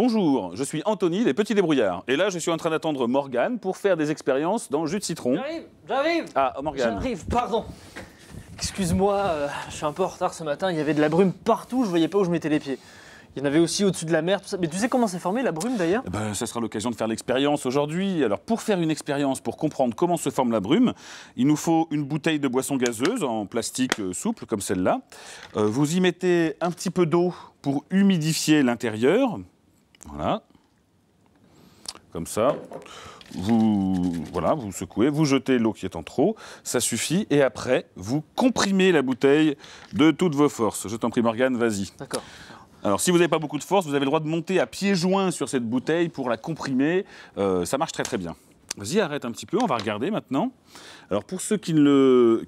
Bonjour, je suis Anthony, les petits débrouillards. Et là, je suis en train d'attendre Morgane pour faire des expériences dans jus de citron. J'arrive. Ah, Morgane. J'arrive, pardon. Excuse-moi, je suis un peu en retard ce matin. Il y avait de la brume partout, je voyais pas où je mettais les pieds. Il y en avait aussi au-dessus de la mer, tout ça. Mais tu sais comment c'est formé la brume d'ailleurs? Ça sera l'occasion de faire l'expérience aujourd'hui. Alors, pour faire une expérience, pour comprendre comment se forme la brume, il nous faut une bouteille de boisson gazeuse en plastique souple, comme celle-là. Vous y mettez un petit peu d'eau pour humidifier l'intérieur. Voilà. Comme ça. Vous secouez, vous jetez l'eau qui est en trop, ça suffit. Et après, vous comprimez la bouteille de toutes vos forces. Je t'en prie, Morgane, vas-y. D'accord. Alors, si vous n'avez pas beaucoup de force, vous avez le droit de monter à pieds joints sur cette bouteille pour la comprimer. Ça marche très très bien. Vas-y, arrête un petit peu, on va regarder maintenant. Alors, pour ceux qui veulent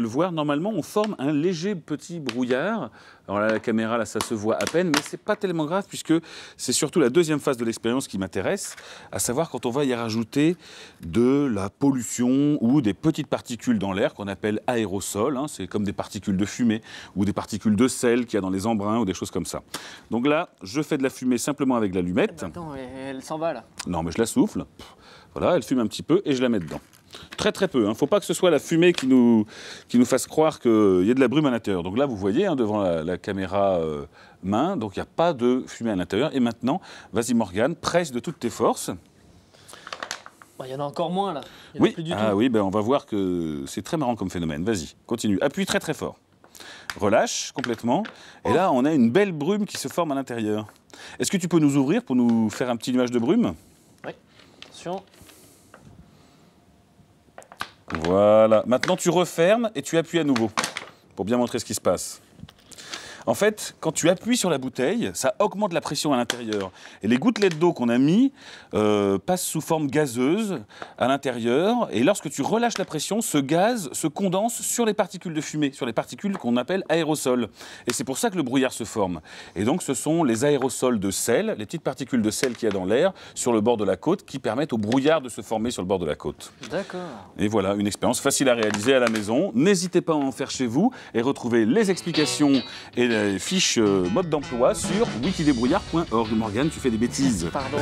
voir, normalement, on forme un léger petit brouillard. Alors là, la caméra, là, ça se voit à peine, mais c'est pas tellement grave puisque c'est surtout la deuxième phase de l'expérience qui m'intéresse, à savoir quand on va y rajouter de la pollution ou des petites particules dans l'air qu'on appelle aérosols. Hein, c'est comme des particules de fumée ou des particules de sel qu'il y a dans les embruns ou des choses comme ça. Donc là, je fais de la fumée simplement avec l'allumette. Attends, elle s'en va là. Non, mais je la souffle. Voilà, elle fume un petit peu et je la mets dedans. Très très peu, hein. Faut pas que ce soit la fumée qui nous fasse croire qu'il y a de la brume à l'intérieur. Donc là, vous voyez, hein, devant la caméra main, donc il n'y a pas de fumée à l'intérieur. Et maintenant, vas-y Morgane, presse de toutes tes forces. Il y en a encore moins là. Oui, oui, on va voir que c'est très marrant comme phénomène. Vas-y, continue, appuie très très fort. Relâche complètement. Et là, on a une belle brume qui se forme à l'intérieur. Est-ce que tu peux nous ouvrir pour nous faire un petit nuage de brume? Oui, attention. Voilà. Maintenant, tu refermes et tu appuies à nouveau pour bien montrer ce qui se passe. En fait, quand tu appuies sur la bouteille, ça augmente la pression à l'intérieur. Et les gouttelettes d'eau qu'on a mis passent sous forme gazeuse à l'intérieur. Et lorsque tu relâches la pression, ce gaz se condense sur les particules de fumée, sur les particules qu'on appelle aérosols. Et c'est pour ça que le brouillard se forme. Et donc, ce sont les aérosols de sel, les petites particules de sel qu'il y a dans l'air sur le bord de la côte qui permettent au brouillard de se former sur le bord de la côte. D'accord. Et voilà, une expérience facile à réaliser à la maison. N'hésitez pas à en faire chez vous et retrouvez les explications et les fiches mode d'emploi sur wikidébrouillard.org. Morgane, tu fais des bêtises. Pardon.